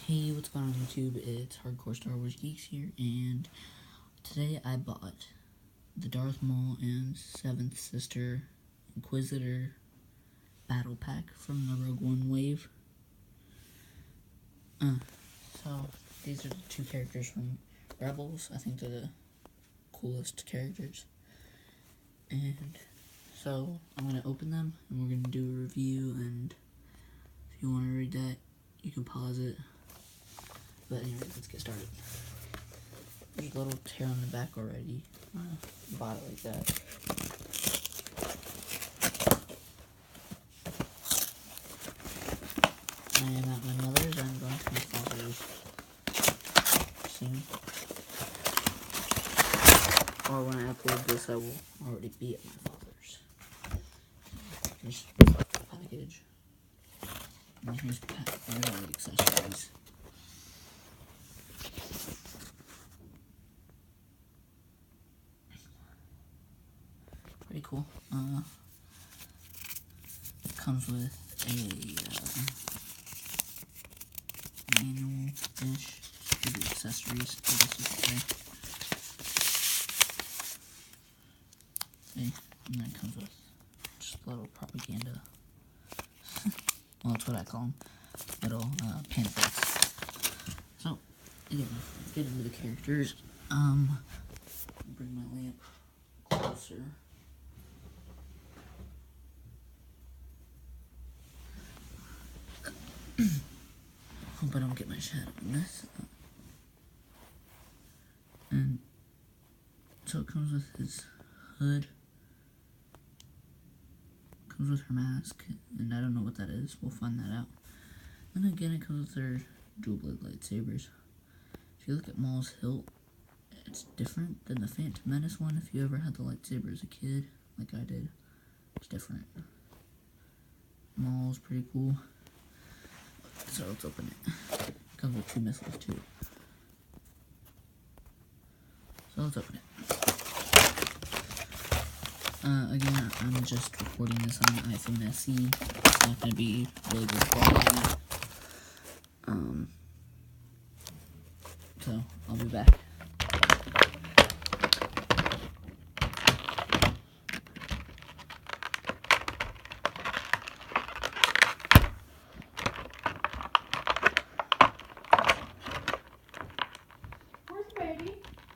Hey, what's going on YouTube? It's Hardcore Star Wars Geeks here, and today I bought the Darth Maul and 7th Sister Inquisitor Battle Pack from the Rogue One wave. So, these are the two characters from Rebels. I think they're the coolest characters. And so, I'm going to open them, and we're going to do a review, and if you want to read that, you can pause it. But anyway, let's get started. There's a little tear on the back already. Bought it like that. I am at my mother's. I'm going to my father's soon. Or when I upload this, I will already be at my father's. Here's the package. And here's all the accessories. Pretty cool. It comes with a manual-ish for the accessories, I guess you could say. See? And then it comes with just a little propaganda. Well, that's what I call them. Little pamphlets. So, again, let's get into the characters. Bring my lamp closer. Hope I don't get my shadow in this. And so it comes with his hood. Comes with her mask, and I don't know what that is. We'll find that out. And again, it comes with their dual-blade lightsabers. If you look at Maul's hilt, it's different than the Phantom Menace one. If you ever had the lightsaber as a kid, like I did, it's different. Maul's pretty cool. So let's open it. It comes with 2 missiles too. So let's open it. Again, I'm just recording this on the iPhone SE. It's not going to be really good quality. So I'll be back.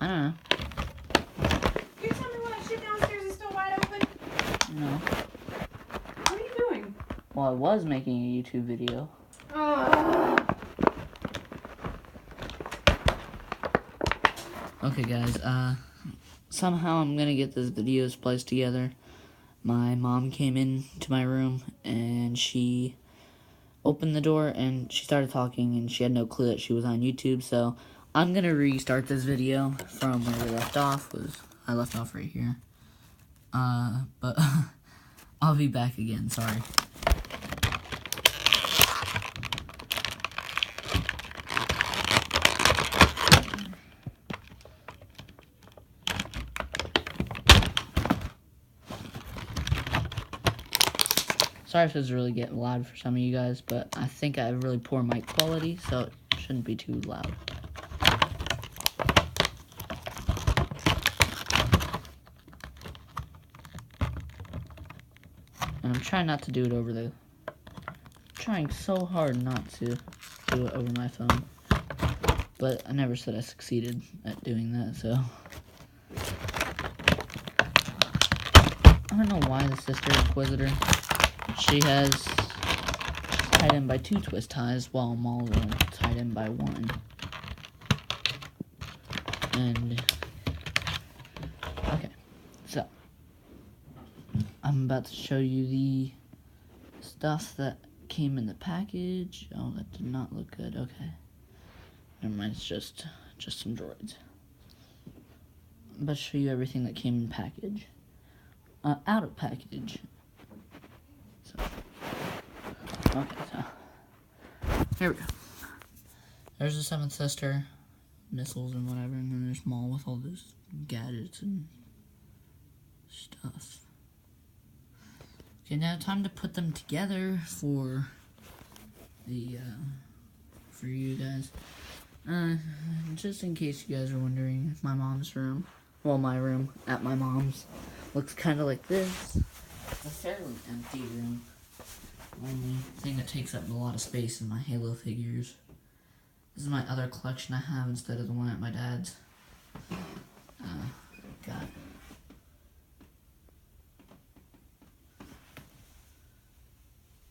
I don't know. You tell me why that shit downstairs is still wide open? No. What are you doing? Well, I was making a YouTube video. Okay, guys, somehow I'm gonna get this video spliced together. My mom came into my room, and she opened the door, and she started talking, and she had no clue that she was on YouTube, so I'm gonna restart this video from where we left off. I left off right here. But I'll be back again, sorry. Sorry if this is really getting loud for some of you guys, but I think I have really poor mic quality, so it shouldn't be too loud. And I'm trying not to do it over the... trying so hard not to do it over my phone. But I never said I succeeded at doing that, so... I don't know why the Sister Inquisitor... She's tied in by 2 twist ties, while Maul's only tied in by 1. And... okay, so... I'm about to show you the stuff that came in the package. Oh, that did not look good. Okay. Never mind, it's just some droids. I'm about to show you everything that came in the package. Out of package. So. Okay, so. Here we go. There's the 7th Sister, missiles and whatever, and then there's Maul with all those gadgets and stuff. Okay, now time to put them together for the for you guys. Just in case you guys are wondering, my mom's room, well, my room at my mom's, looks kind of like this. It's a fairly empty room. The only thing that takes up a lot of space is my Halo figures. This is my other collection I have instead of the one at my dad's. Got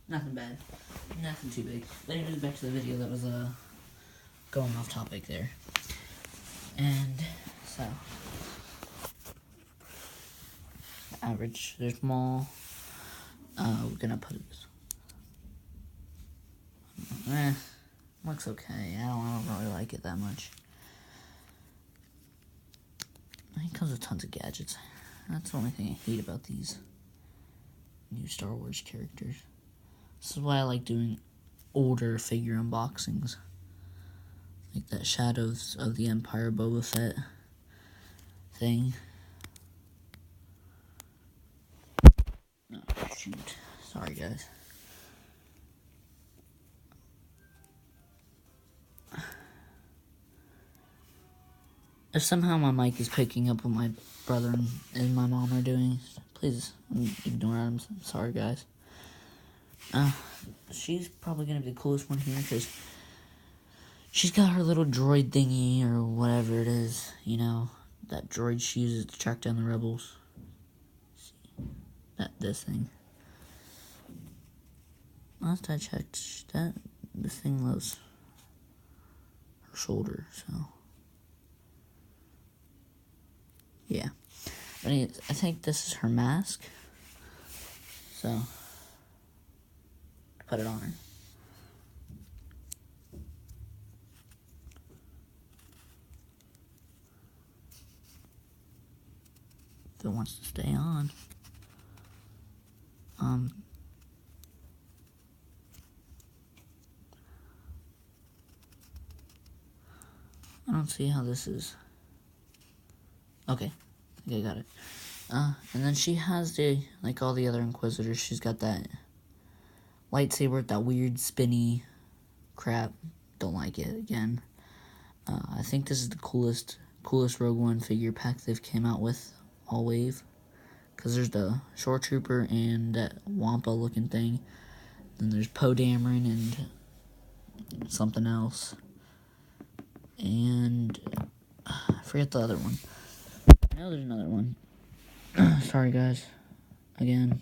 nothing bad, nothing too big. But anyways, back to the video that was going off topic there. And so, average. There's Maul. We're gonna put it. Looks okay. I don't really like it that much. It comes with tons of gadgets. That's the only thing I hate about these new Star Wars characters. This is why I like doing older figure unboxings. Like that Shadows of the Empire Boba Fett thing. Oh, shoot. Sorry, guys. If somehow my mic is picking up what my brother and my mom are doing, please ignore it. I'm sorry, guys. She's probably going to be the coolest one here because she's got her little droid thingy or whatever it is, you know, that droid she uses to track down the rebels. This thing. Last I checked, this thing loves her shoulder, so. Yeah. But anyways, I think this is her mask. So, put it on her. If it wants to stay on. I don't see how this is. Okay, I think I got it. And then she has like all the other Inquisitors, she's got that lightsaber with that weird spinny crap. Don't like it, again. I think this is the coolest Rogue One figure pack they've came out with all wave. Because there's the Shore Trooper and that Wampa looking thing. Then there's Poe Dameron and something else. And I forget the other one. I know there's another one. Sorry, guys. Again,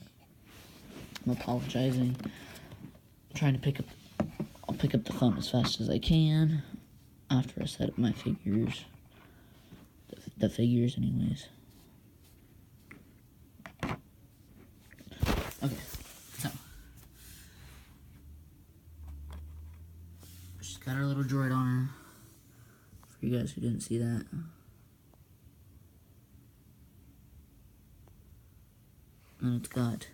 I'm apologizing. I'm trying to pick up. I'll pick up the phone as fast as I can after I set up my figures. The figures, anyways. Okay, so she's got her little droid on her. For you guys who didn't see that. And it's got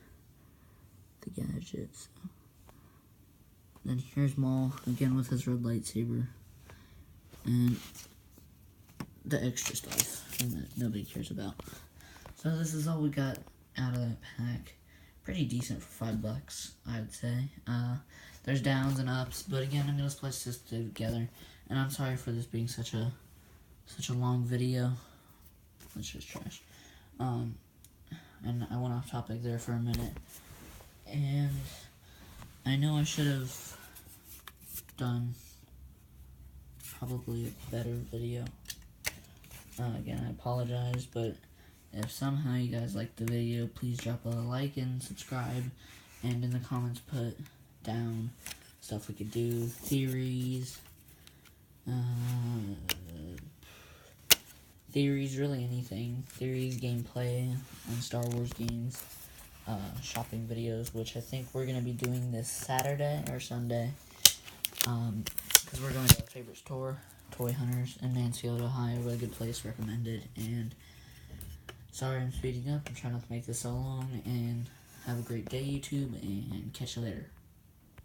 the gadgets. Then here's Maul, again with his red lightsaber. And the extra stuff that nobody cares about. So this is all we got out of that pack. Pretty decent for $5, I'd say. There's downs and ups, but again, I'm gonna splice this together. And I'm sorry for this being such a long video. That's just trash. And I went off topic there for a minute. And I know I should have done probably a better video. Again, I apologize, but if somehow you guys liked the video, please drop a like and subscribe. And in the comments, put down stuff we could do, theories, really anything. Theories, gameplay on Star Wars games, shopping videos, which I think we're going to be doing this Saturday or Sunday, because we're going to our favorite store, Toy Hunters, in Mansfield, Ohio. Really good place, recommended. And sorry I'm speeding up, I'm trying not to make this so long, and have a great day, YouTube, and catch you later.